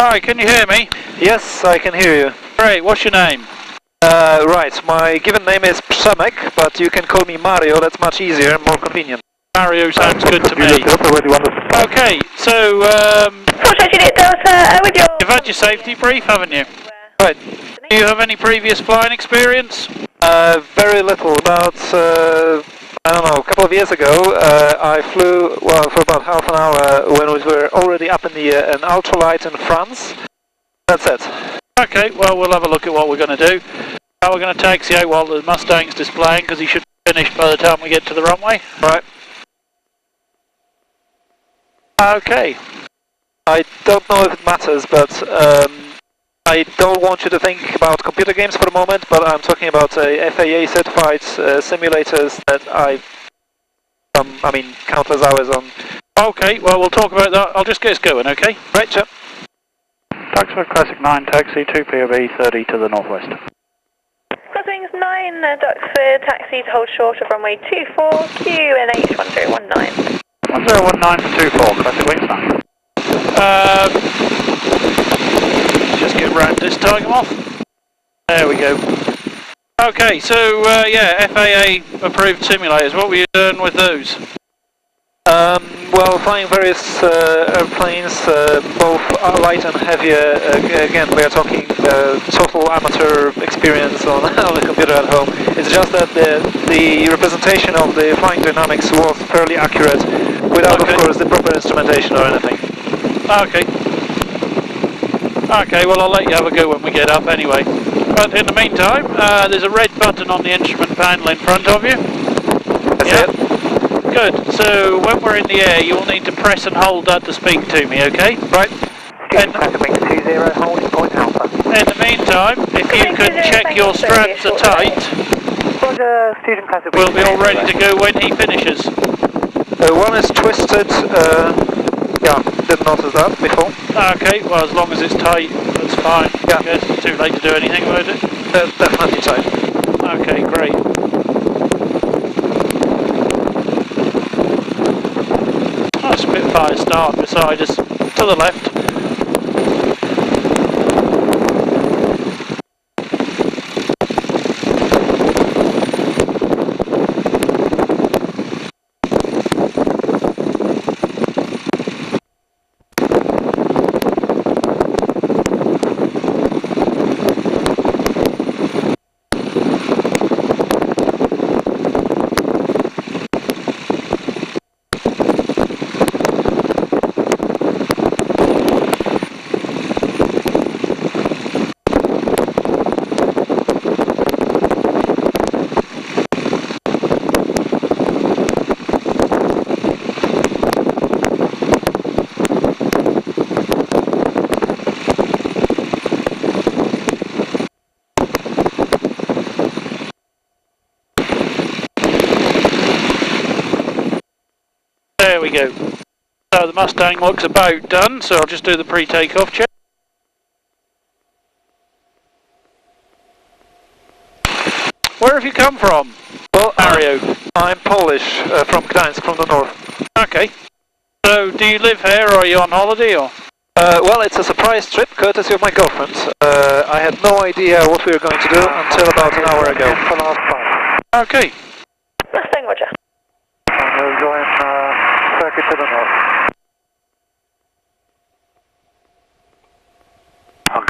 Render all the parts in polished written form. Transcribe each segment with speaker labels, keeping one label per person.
Speaker 1: Hi, can you hear me?
Speaker 2: Yes, I can hear you.
Speaker 1: Great, what's your name?
Speaker 2: Right, my given name is Przemek, but you can call me Mario, that's much easier and more convenient.
Speaker 1: Mario sounds good to me. Okay, so, you've had your safety brief, haven't you?
Speaker 2: Right.
Speaker 1: Do you have any previous flying experience?
Speaker 2: Very little. About, I don't know, a couple of years ago, I flew, well, for about half an hour when we were already up in the an ultralight in France. That's it.
Speaker 1: Okay, well, we'll have a look at what we're going to do. We're going to taxi out while the Mustang's displaying, because he should be finished by the time we get to the runway.
Speaker 2: Right.
Speaker 1: Okay.
Speaker 2: I don't know if it matters, but I don't want you to think about computer games for a moment, but I'm talking about FAA certified simulators that I've countless hours on.
Speaker 1: Okay, well, we'll talk about that. I'll just get us going, okay?
Speaker 2: Right, sure.
Speaker 3: Duxford Classic 9 taxi, 2 POV, 30 to the northwest.
Speaker 4: Crosswings 9, Duxford, taxi to hold short of runway 24, QNH 1019.
Speaker 3: 1019 for 24, Classic Wings 9.
Speaker 1: Just get round this Tiger Moth. There we go. Okay, so yeah, FAA approved simulators. What were you doing with those?
Speaker 2: Well, flying various airplanes, both light and heavier. Again, we are talking total amateur experience on the computer at home. It's just that the representation of the flying dynamics was fairly accurate, without, of course, the proper instrumentation or anything.
Speaker 1: Okay. Okay, well, I'll let you have a go when we get up anyway. But in the meantime, there's a red button on the instrument panel in front of you.
Speaker 2: That's it.
Speaker 1: Good. So when we're in the air, you'll need to press and hold that to speak to me, okay?
Speaker 2: Right.
Speaker 1: In the meantime, if you can check your straps are tight, we'll be all ready to go when he finishes.
Speaker 2: One is twisted. Yeah, didn't notice that before.
Speaker 1: Okay, well, as long as it's tight, that's fine.
Speaker 2: Yeah.
Speaker 1: I guess it's too late to do anything about it.
Speaker 2: Definitely tight.
Speaker 1: Okay, great. Oh, Spitfire start beside us, to the left. There we go. So the Mustang looks about done, so I'll just do the pre-takeoff check. Where have you come from?
Speaker 2: Well,
Speaker 1: Mario.
Speaker 2: I'm Polish, from Gdańsk, from the north.
Speaker 1: Okay. So do you live here or are you on holiday or?
Speaker 2: Well, it's a surprise trip, courtesy of my girlfriend. I had no idea what we were going to do until about an hour ago.
Speaker 1: Okay.
Speaker 4: Mustang, roger.
Speaker 3: We'll join circuit to the north.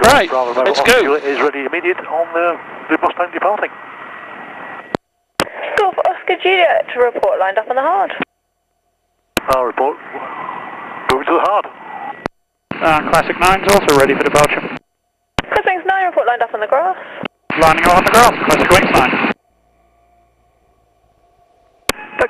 Speaker 1: Right, let's go.
Speaker 3: Is ready immediate on the Mustang departing.
Speaker 4: Golf Oscar Juliet to report lined up on the hard.
Speaker 3: Our report. Moving to the hard.
Speaker 1: Classic 9's also ready for departure.
Speaker 4: Crosswings 9 report lined up on the grass.
Speaker 1: Lining up on the grass, Classic Wings 9.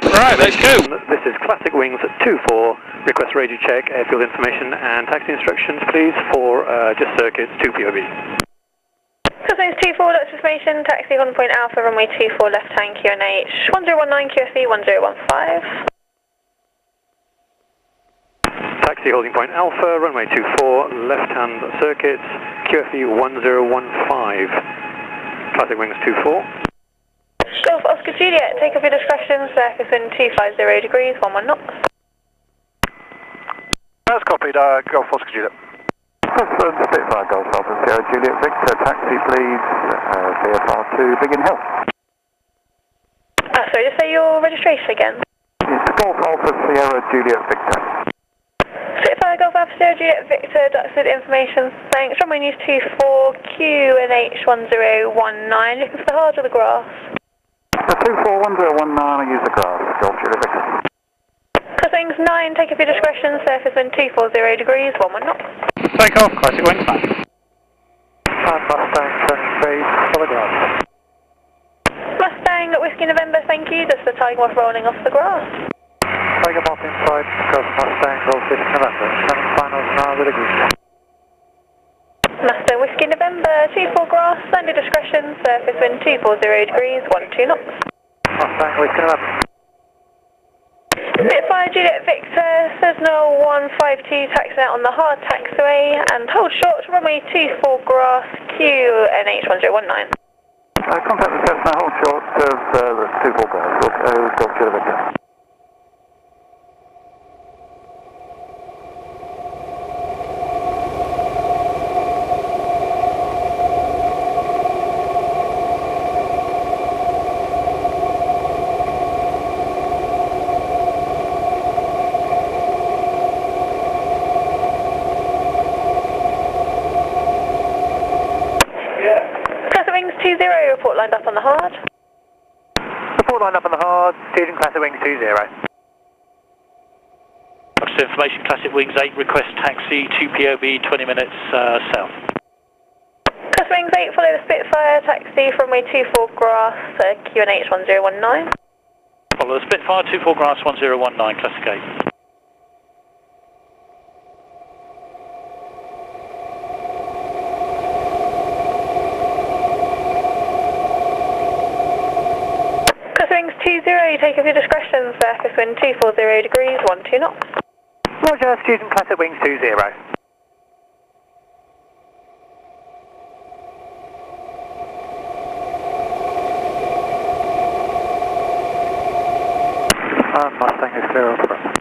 Speaker 1: Right, let's go.
Speaker 5: This is Classic Wings 24. Request radio check, airfield information and taxi instructions, please, for just circuits 2 POV.
Speaker 4: Crosswings 24, Dutch information, taxi on point Alpha, runway 24, left hand QNH, 1019 QFE 1015.
Speaker 5: Taxi holding point Alpha, runway 24, left hand circuits, QFE 1015. Classic Wings 24.
Speaker 4: Golf Oscar Juliet, take off your discretion, circus in 250 degrees, 11 knots.
Speaker 3: That's copied, Golf Oscar Juliet. Spitfire Golf Alpha Sierra Juliet Victor, taxi please, VFR2 Biggin Hill.
Speaker 4: Sorry, just say your registration again.
Speaker 3: It's Golf Alpha Sierra Juliet Victor.
Speaker 4: Spitfire Golf Alpha Sierra Juliet Victor, Duxford information, thanks. Runway news 24, QNH1019, looking for the hard or the grass?
Speaker 3: The 241019, I use the grass, Golf Juliet Victor.
Speaker 4: Crosswings 9, take up your discretion, surface wind 240 degrees, 11 knots.
Speaker 1: Take off, classic wings 9.
Speaker 5: Mustang turning straight for the grass.
Speaker 4: Mustang, Whiskey November, thank you, just the Tiger Moth rolling off the grass.
Speaker 5: Tiger Moth inside, cross Mustang, Golf Whiskey November, turning finals now with a green.
Speaker 4: Mustang, Whiskey November, 24 grass, under discretion, surface wind 240 degrees, 12 knots.
Speaker 5: Mustang, Whiskey November.
Speaker 4: Spitfire Juliet Victor, Cessna 152, taxi out on the hard taxiway, and hold short, runway 24 grass, QNH1019.
Speaker 3: Contact the Cessna, hold short of the 24 grass, Golf Juliet Victor.
Speaker 4: Report lined up on the hard.
Speaker 5: Report lined up on the hard, steering Classic Wings 20.
Speaker 1: Just information, Classic Wings 8, request taxi, 2 POB, 20 minutes south.
Speaker 4: Classic Wings 8, follow the Spitfire, taxi from runway 24 grass, QNH 1019.
Speaker 1: Follow the Spitfire, 24 grass, 1019, Classic 8.
Speaker 4: Take up your discretion, surface wind 240 degrees, 12 knots.
Speaker 5: Roger, student Classic Wings 20. Mustang is clear off the ground.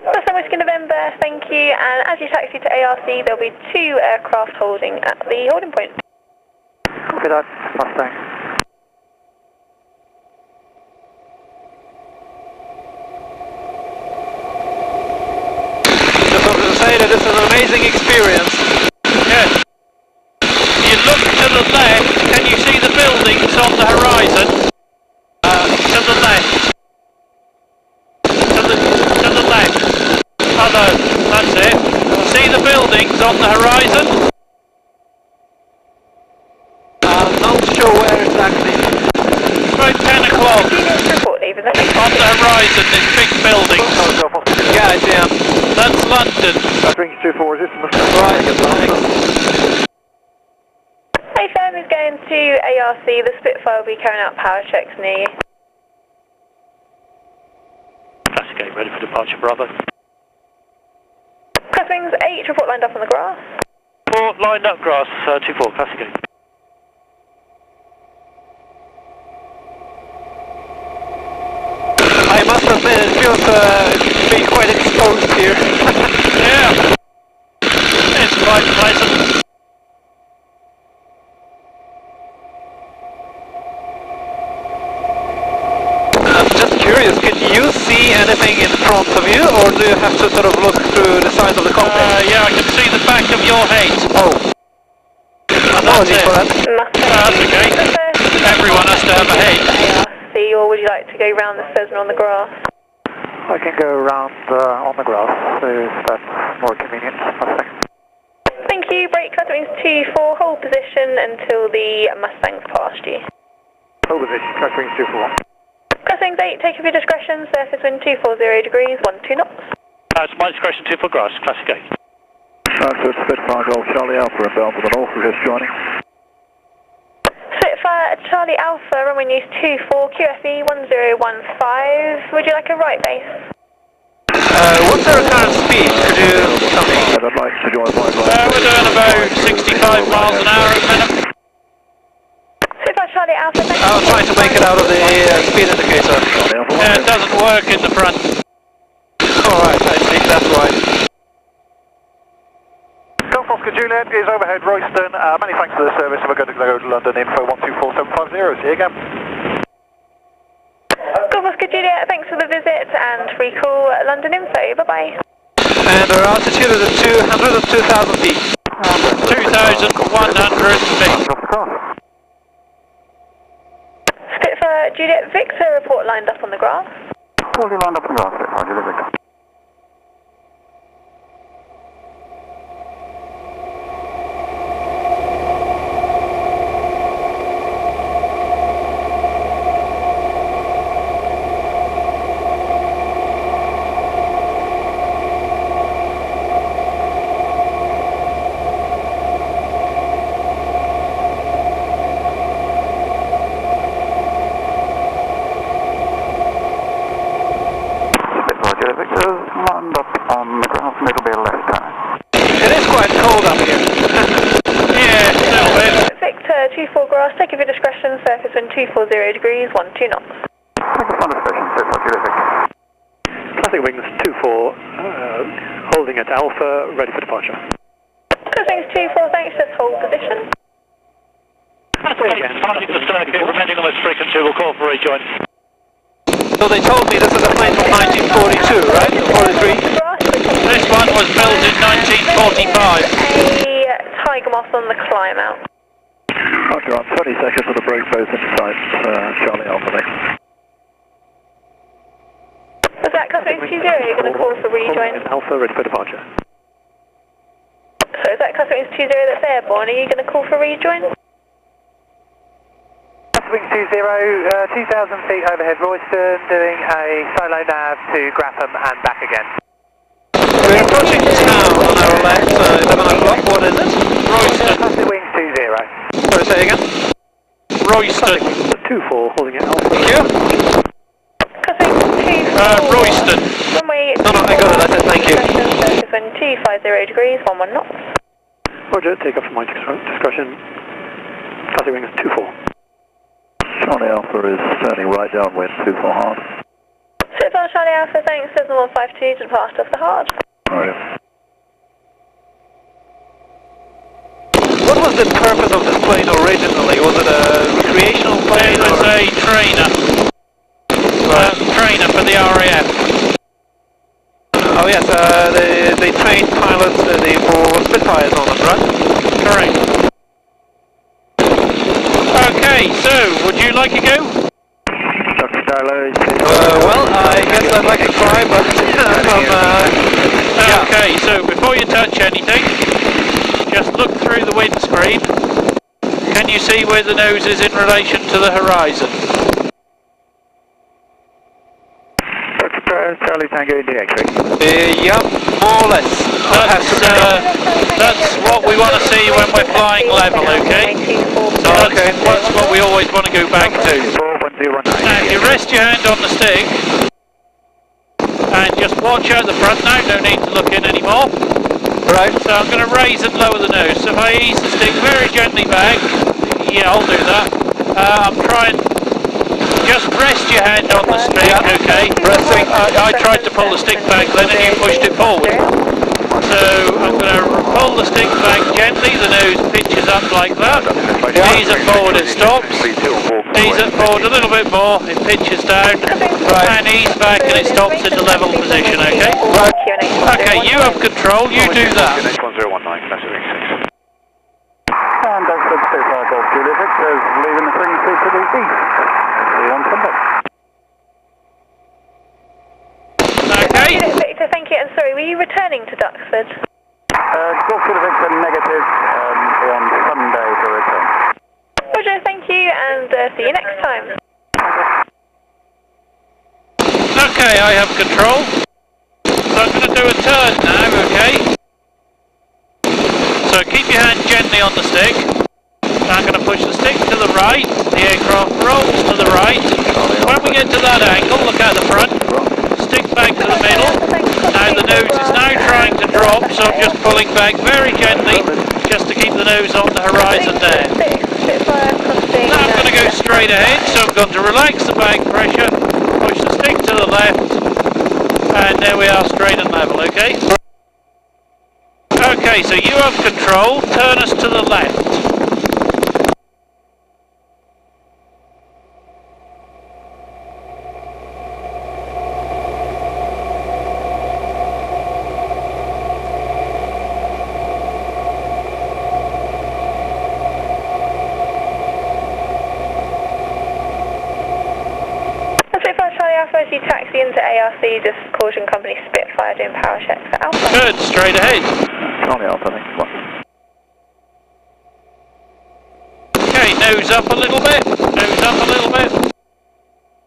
Speaker 4: Mustang Whiskey November, thank you, and as you taxi to ARC, there'll be 2 aircraft holding at the holding point.
Speaker 5: Copy that, Mustang.
Speaker 2: This is an amazing experience.
Speaker 1: Yes. You look to the left, can you see the buildings on the horizon? To the left. To the left. Oh no, that's it. See the buildings on the horizon?
Speaker 2: Not sure where exactly.
Speaker 1: About 10 o'clock. On the horizon, there's big buildings.
Speaker 2: Yeah, I see 'em.
Speaker 1: That's London.
Speaker 5: That brings 24, is this Mustang?
Speaker 2: Right, thanks.
Speaker 4: AFM is going to ARC, the Spitfire will be carrying out power checks near you.
Speaker 1: Classic 8, ready for departure, Bravo.
Speaker 4: Crosswings 8, report lined up on the grass.
Speaker 1: Report lined up, grass, 24, Classic 8.
Speaker 2: I must admit, it feels to be quite exposed here.
Speaker 1: Yeah. It's quite pleasant.
Speaker 2: I'm just curious, can you see anything in front of you, or do you have to sort of look through the side of the cockpit?
Speaker 1: Yeah, I can see the back of your head.
Speaker 2: Oh.
Speaker 1: Apologies for that. That's okay. Everyone has to have a head.
Speaker 4: ARC, or would you like to go round the Cessna on the grass?
Speaker 5: I can go around on the grass, if that's more convenient. Mustang.
Speaker 4: Thank you, brake cut wings 24, hold position until the Mustang's past you.
Speaker 5: Hold position, Classic Wings 24.
Speaker 4: Crosswings 8, take up your discretion, surface wind 240 degrees, 12 knots.
Speaker 1: It's my discretion, 2 for grass, Classic 8.
Speaker 3: That's Spitfire Golf Charlie Alpha and Bell to the north, we're just joining.
Speaker 4: Spitfire Charlie Alpha, runway news 24, QFE 1015. Would you like a right base?
Speaker 2: What's our current speed? Could you tell me?
Speaker 3: I'd like to join my
Speaker 1: We're doing about 65 miles an hour at the minute.
Speaker 4: Spitfire Charlie Alpha, thank you.
Speaker 2: I was trying to make it out of the speed indicator.
Speaker 1: Yeah, it doesn't work in the front.
Speaker 2: Alright, I think that's right.
Speaker 3: Oscar Juliet is overhead Royston. Many thanks for the service. We're going to go to London info 124750. See you again.
Speaker 4: Golf Oscar Juliet, thanks for the visit and recall London info. Bye bye.
Speaker 2: And our altitude is at 2,000 feet.
Speaker 1: 2,100 feet.
Speaker 4: Spitfire Juliet Victor, report lined up on the graph.
Speaker 3: Fully lined up on the grass, Spitfire Juliet Victor.
Speaker 4: Take of your discretion, surface wind 240 degrees, 12 knots.
Speaker 5: Classic wings 24, holding at Alpha, ready for departure.
Speaker 4: Classic wings 24, thanks, just hold position.
Speaker 1: Passing the circuit, remaining on this frequency, we'll call for rejoin.
Speaker 2: So they told me this is a plane from 1942, right? 43?
Speaker 1: This one was built in 1945.
Speaker 4: A Tiger Moth on the climb out.
Speaker 3: Roger, on 30 seconds for the brake both inside Charlie Alpha there.
Speaker 4: Was that Classic Wings 20, you're going to call for rejoin?
Speaker 5: Alpha, ready for departure.
Speaker 4: So is that Classic Wings 20 that's airborne, are you going to call for rejoin?
Speaker 6: Classic Wings 20, 2,000 feet overhead Royston, doing a solo nav to Grapham and back again.
Speaker 2: We're approaching town on our left, 11 o'clock, what is it?
Speaker 6: Royston. Classic Wings 20.
Speaker 2: Sorry, say again?
Speaker 1: Royston.
Speaker 5: 24, holding at Alpha.
Speaker 2: Thank you.
Speaker 1: Royston.
Speaker 4: Runway
Speaker 2: No, I got it, I said thank you.
Speaker 4: Surface wind 250 degrees, 11 knots.
Speaker 5: Roger, take off from my discretion. Classic wings 24.
Speaker 3: Charlie Alpha is turning right downwind, 24 hard.
Speaker 4: Spitfire Charlie Alpha, thanks, 7152 to depart off the hard.
Speaker 3: Right.
Speaker 2: What was the purpose of this plane originally? Was it a recreational plane?
Speaker 1: It was a trainer. Trainer for the RAF.
Speaker 2: Oh yes, they trained pilots for Spitfires on them, right?
Speaker 1: Correct. Okay, so, would you like to go?
Speaker 2: Well, I guess I'd like to try, but yeah.
Speaker 1: Okay, so before you touch anything, just look through the windscreen. Can you see where the nose is in relation to the horizon?
Speaker 3: Charlie Tango India X-ray.
Speaker 2: Yeah, more or less.
Speaker 1: That's what we want to see when we're flying level, okay? So that's what we always want to go back to. Now, you rest your hand on the stick and just watch out the front now, no need to look in anymore.
Speaker 2: Right.
Speaker 1: So I'm going to raise and lower the nose. So if I ease the stick very gently back, yeah, I'll do that. I'm trying, just rest your hand on the stick, okay? Resting. I tried to pull the stick back then and you pushed it forward. So I'm going to pull the stick back gently, the nose pitches up like that. Ease it forward, it stops. Ease it forward a little bit more, it pitches down. And ease back and it stops in the level position, okay? Okay, you have control, you do that.
Speaker 3: And Duxford Spitfire Golf Juliet Victor is leaving the frequency to the east. See you on Sunday.
Speaker 1: Okay.
Speaker 4: Victor, thank you, and sorry, were you returning to Duxford?
Speaker 3: Golf Juliet Victor negative, on Sunday for return.
Speaker 4: Roger, thank you, and see you next time.
Speaker 1: Okay, I have control. So I'm going to do a turn now, okay? So keep your hand gently on the stick. I'm going to push the stick to the right. The aircraft rolls to the right. When we get to that angle, look at the front. Stick back to the middle. Now the nose is now trying to drop, so I'm just pulling back very gently, just to keep the nose on the horizon there. Now I'm going to go straight ahead, so I'm going to relax the back pressure, push the stick to the left, and there we are, straight and level, okay? Okay, Okay, so you have control, turn us to the left.
Speaker 4: As you taxi into ARC, just caution company Spitfire doing power checks for Alpha.
Speaker 1: Good, straight ahead.
Speaker 3: Charlie Alpha, thanks.
Speaker 1: Okay, nose up a little bit, nose up a little bit.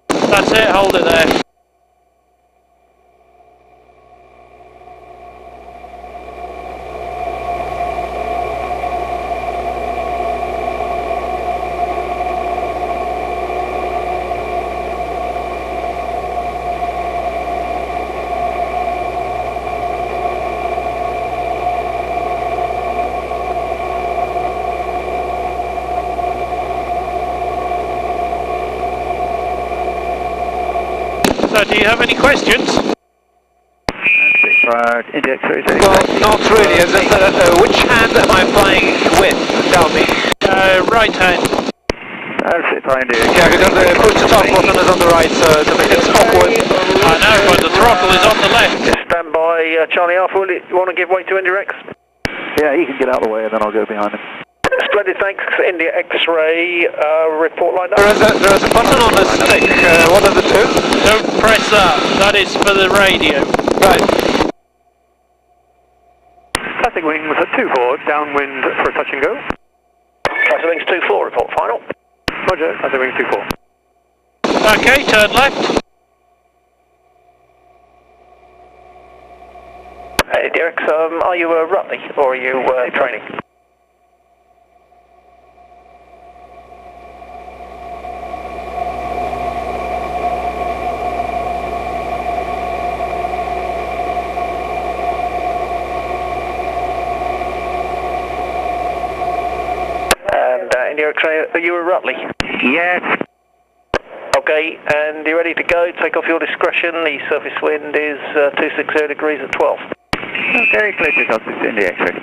Speaker 1: That's it, hold it there. So do you have any questions?
Speaker 3: India X-ray.
Speaker 2: Well, not really. It's just, which hand am I flying with? Tell me.
Speaker 1: Right hand.
Speaker 2: Yeah, because the push to talk button is on the right, so to make it awkward.
Speaker 1: I know, but the throttle is on the left.
Speaker 5: Stand by, Charlie Alpha. Will you want to give way to India X?
Speaker 3: Yeah, he can get out of the way and then I'll go behind him.
Speaker 5: Splendid, thanks. India X-ray, report line up.
Speaker 2: There is a button on the stick. What does it do?
Speaker 1: Don't press that. That is for the radio.
Speaker 2: Right.
Speaker 5: Classic wings at 24, downwind for a touch and go. Classic wings 24, report final. Roger, Classic wings 24.
Speaker 1: Okay, turn left.
Speaker 5: Hey, Derek, are you Rutley or are you training? India X-ray, are you a Rutley?
Speaker 3: Yes.
Speaker 5: Okay, and you ready to go? Take off your discretion. The surface wind is 260 degrees at 12.
Speaker 3: Okay, clear to us, it's India X-ray.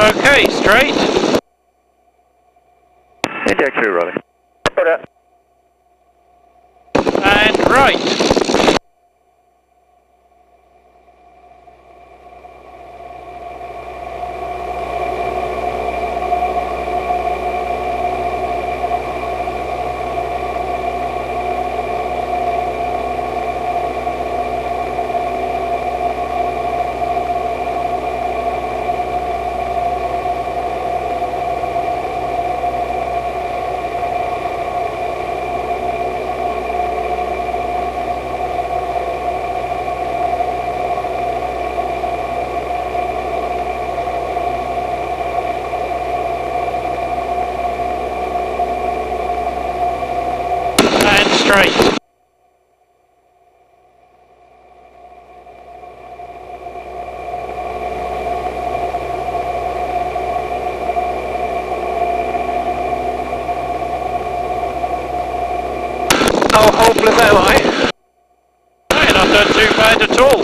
Speaker 1: Okay, straight.
Speaker 3: India X-ray, Raleigh.
Speaker 5: Roger.
Speaker 1: And right. Straight.
Speaker 2: How hopeless am I?
Speaker 1: You're not done too bad at all.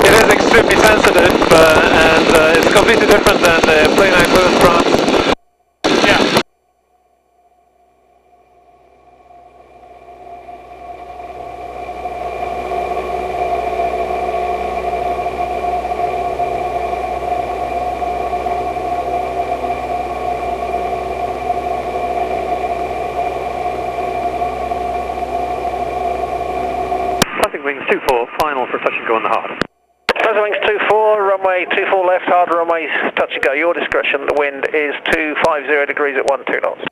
Speaker 2: It is extremely sensitive and it's completely different than the plane I flew in France.
Speaker 1: Yeah.
Speaker 5: Wings 24, final for touch and go on the hard. Classic wings 24, runway 24 left, hard runway touch and go. Your discretion, the wind is 250 degrees at 12 knots.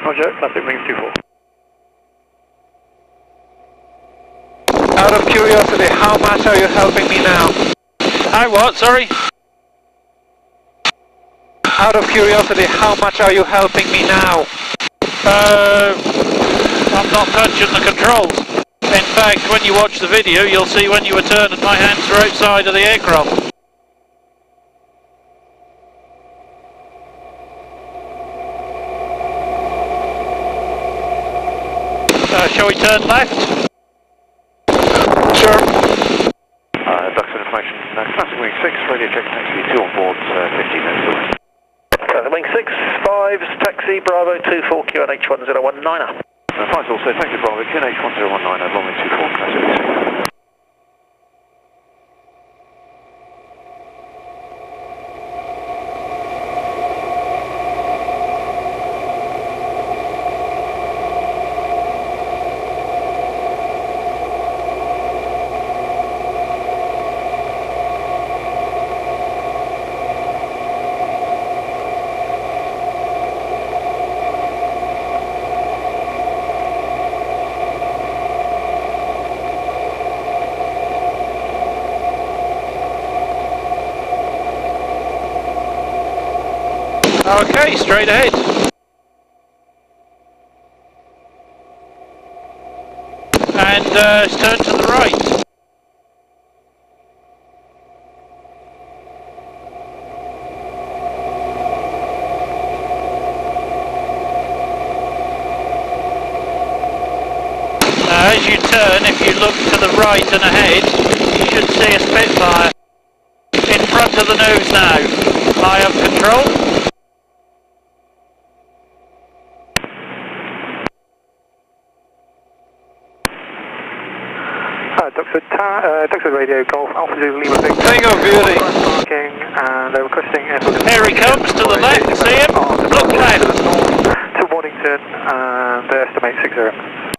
Speaker 5: Roger, Classic wings 24.
Speaker 2: Out of curiosity, how much are you helping me now?
Speaker 1: Hi, what? Sorry?
Speaker 2: Out of curiosity, how much are you helping me now?
Speaker 1: I'm not touching the controls. In fact, when you watch the video, you'll see when you were turning, my hands were outside of the aircraft. shall we turn left?
Speaker 2: Sure.
Speaker 3: Duxford information. Classic Wing 6, radio check taxi 2 on board, 15 minutes away.
Speaker 5: Classic Wing 6, 5, taxi Bravo 24, QNH 1019er.
Speaker 3: Flight also, thank you Bravo, QNH 1019er, runway 24, Classic Wing 6.
Speaker 1: Okay, straight ahead. And turn to the right. Now as you turn, if you look to the right and ahead, you should see a Spitfire. In front of the nose now. I have control.
Speaker 6: Duxford Radio Golf Alpha Zulu Lima Victor.
Speaker 2: Tango Beauty.
Speaker 6: Parking and requesting
Speaker 1: Here he comes to the left, see him? Look left.
Speaker 6: To Waddington and estimate 60.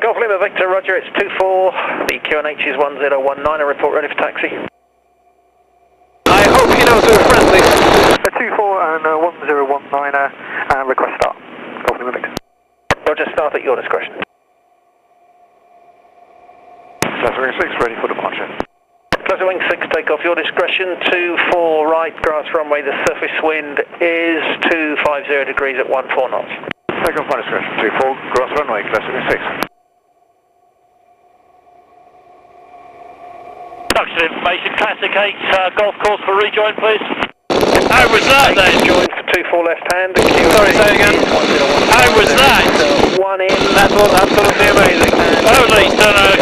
Speaker 5: Golf Lima Victor, roger, it's 24, the QNH is 1019, report ready for taxi.
Speaker 2: I hope he knows we're friendly.
Speaker 6: 24 and 1019er and request start. Golf Lima Victor.
Speaker 5: Roger, start at your discretion.
Speaker 3: Classic Wing 6, ready for departure.
Speaker 5: Classic Wing 6, take off your discretion, 24 right, grass runway, the surface wind is 250 degrees at 14 knots.
Speaker 3: Take off my discretion, 24, grass runway, Classic Wing 6.
Speaker 5: Duxford information, Classic 8, golf course for rejoin, please.
Speaker 1: How was that then?
Speaker 5: Join for 24 left hand.
Speaker 2: Sorry, say again.
Speaker 1: How was that?
Speaker 5: One in.
Speaker 2: That was absolutely amazing.
Speaker 1: Only done a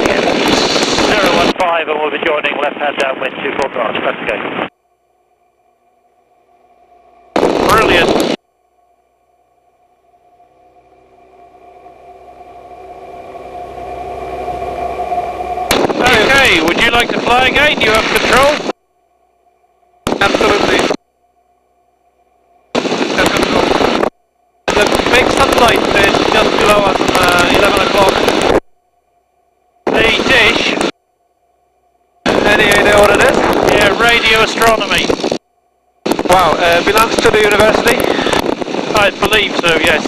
Speaker 5: 015 and we'll be joining left hand downwind 24 grass. Classic 8.
Speaker 1: brilliant. Okay, would you like to fly again? You have control?
Speaker 2: Absolutely. The big sunlight is just below us, 11 o'clock.
Speaker 1: The dish?
Speaker 2: Any idea what it is?
Speaker 1: Yeah, radio astronomy.
Speaker 2: Wow, belongs to the university?
Speaker 1: I believe so, yes.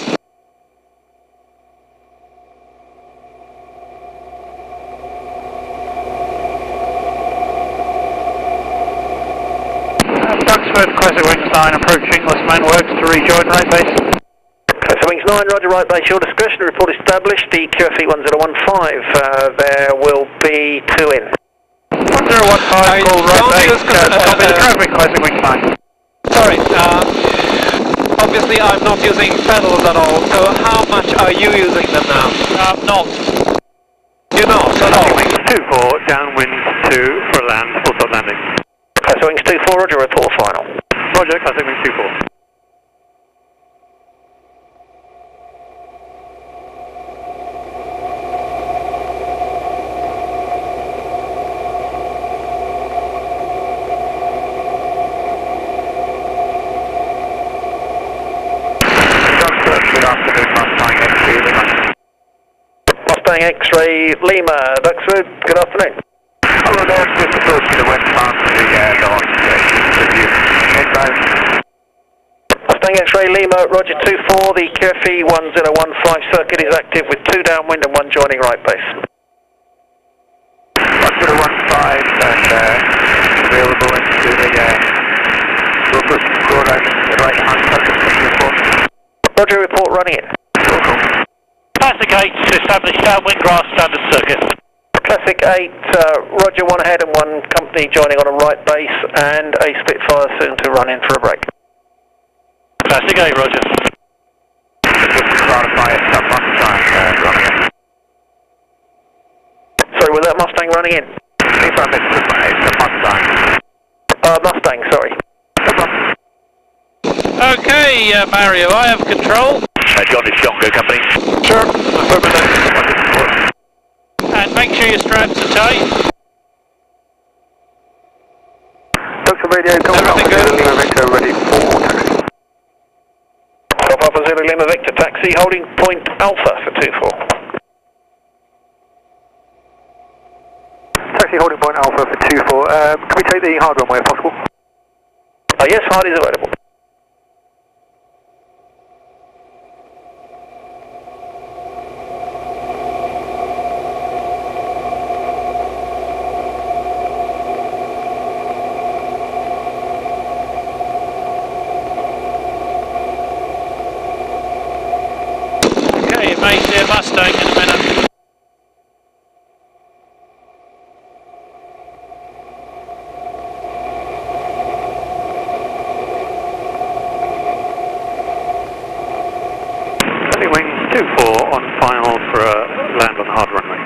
Speaker 5: Duxford, Classic Wings 9 approaching, last man works to rejoin right base. Classic Wings 9, roger, right base, your discretion, report established, the QFE 1015, there will be 2 in. 1015, call right base, copy the traffic, Classic Wings 9.
Speaker 2: Sorry, obviously I'm not using pedals at all, so how much are you using them now?
Speaker 1: Not.
Speaker 2: You're not at all?
Speaker 5: Wings 24, downwind 2 for land, full stop landing. Classic Wings 24, roger, report final. Roger, Classic Wings 24. Mustang X-ray Lima, Duxford, good afternoon.
Speaker 3: Hello there, just approaching the westbound to the launch station. Inbound.
Speaker 5: Mustang X-ray Lima, roger 24, the QFE 1015 circuit is active with 2 downwind and 1 joining right base.
Speaker 3: 1015 and available into the go around the right hand side report.
Speaker 5: Roger, report running in. Classic 8, established downwind grass standard circuit. Classic 8, roger, 1 ahead and 1 company joining on a right base and a Spitfire soon to run in for a break. Classic 8, roger.
Speaker 3: Just to clarify, it's
Speaker 5: running in.
Speaker 3: It's a Mustang.
Speaker 5: Mustang, sorry.
Speaker 1: Okay, Mario, I have control.
Speaker 3: John is John, go company.
Speaker 2: Sure.
Speaker 1: And make sure your straps are tight.
Speaker 6: Duxford Radio,
Speaker 2: Everything good?
Speaker 6: Lima Victor, ready for taxi.
Speaker 5: Papa Zulu Lima Victor taxi, holding point Alpha for 24.
Speaker 6: Taxi holding point Alpha for 24. Can we take the hard runway if possible?
Speaker 5: Yes, hard is available.
Speaker 1: Okay, it may see a Mustang in a minute.
Speaker 5: Wings 24 on final for a land on hard runway.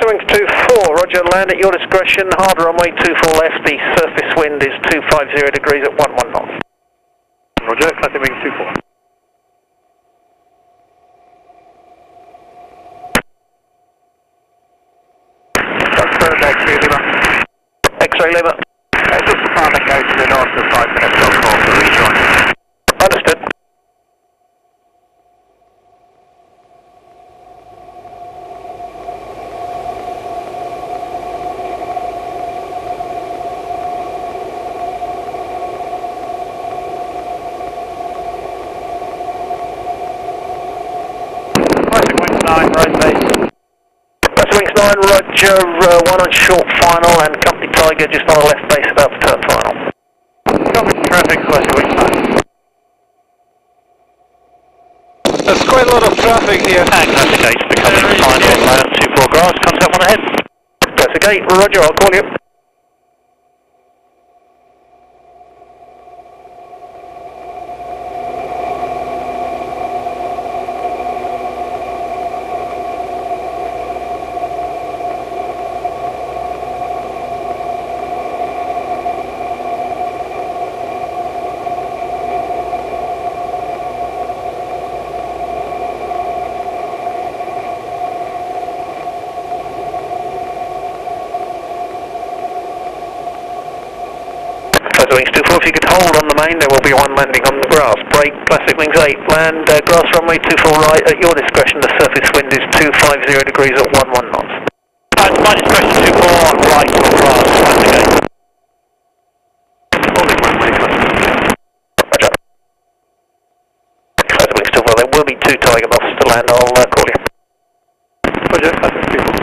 Speaker 5: Wings 24, roger, land at your discretion, hard runway 24 left, the surface wind is 250 degrees at 11 knots. Roger, Classic Wings 24.
Speaker 3: Duxford, X-ray Lima.
Speaker 5: X-ray Lima.
Speaker 3: Just the time that goes to the north for 5 minutes, I'll call for rejoin.
Speaker 5: Understood. Wings 9, roger, 1 on short final and Company Tiger just on a left base about to turn final. Company traffic, Classic Wings 9.
Speaker 2: There's quite a lot of traffic here.
Speaker 5: And Classic 8 becoming final, land 24 grass, contact 1 ahead. Classic 8, roger, I'll call you. Wings 24, if you could hold on the main, there will be one landing on the grass. Break, Classic Wings 8, land, grass runway 24 right, at your discretion, the surface wind is 250 degrees at 11 knots. At my discretion, 24 right on grass, Classic 8. Holding runway, roger. Classic Wings 24, there will be 2 Tiger Moths to land, I'll call you. Roger, Classic 24.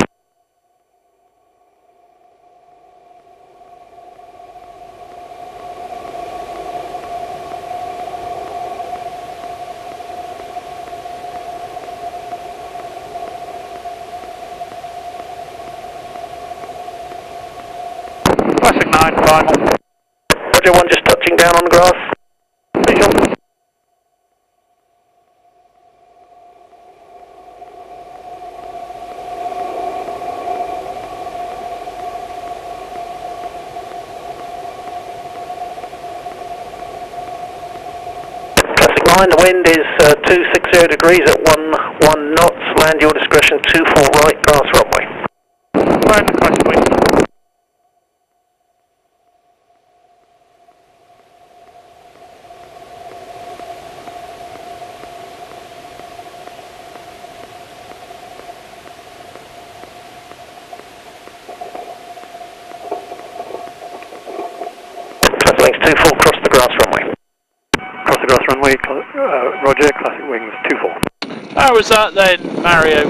Speaker 5: Classic 9, final. Roger 1, just touching down on the grass. Visual. Classic 9, the wind is 260 degrees at 11 knots, land your discretion 24 right, grass runway. Right, Classic Wings. Wings 24, cross the grass runway. Cross the grass runway, roger, Classic Wings 24.
Speaker 1: How was that then, Mario?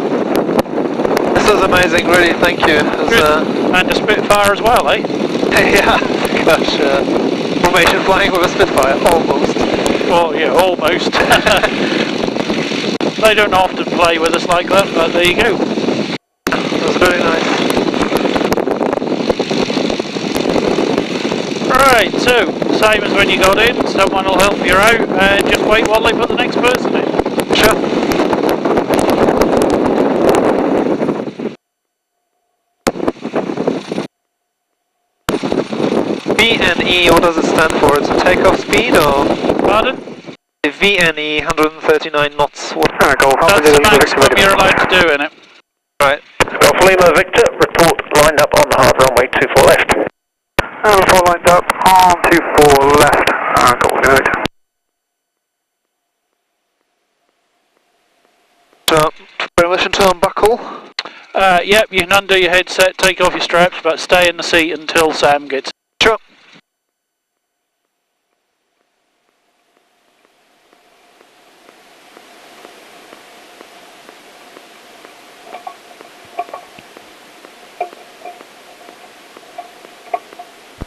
Speaker 2: This was amazing, really, thank you.
Speaker 1: And a Spitfire as well, eh?
Speaker 2: Yeah, gosh, formation flying with a Spitfire, almost.
Speaker 1: Well, yeah, almost. They don't often play with us like that, but there you go.
Speaker 2: It was really nice.
Speaker 1: Right, so, same as when you got in, someone will help you out, and just wait while they put the next person in.
Speaker 2: Sure. VNE, what does it stand for? It's a takeoff speed or?
Speaker 1: Pardon?
Speaker 2: The VNE 139 knots. What?
Speaker 1: That's the maximum you're allowed to do in it.
Speaker 2: Right.
Speaker 5: Golf Lima Victor, report lined up on the hard runway 24 left.
Speaker 3: Report lined up on 24 left. Golf Lima Victor.
Speaker 2: Permission to unbuckle.
Speaker 1: Yep, you can undo your headset, take off your straps, but stay in the seat until Sam gets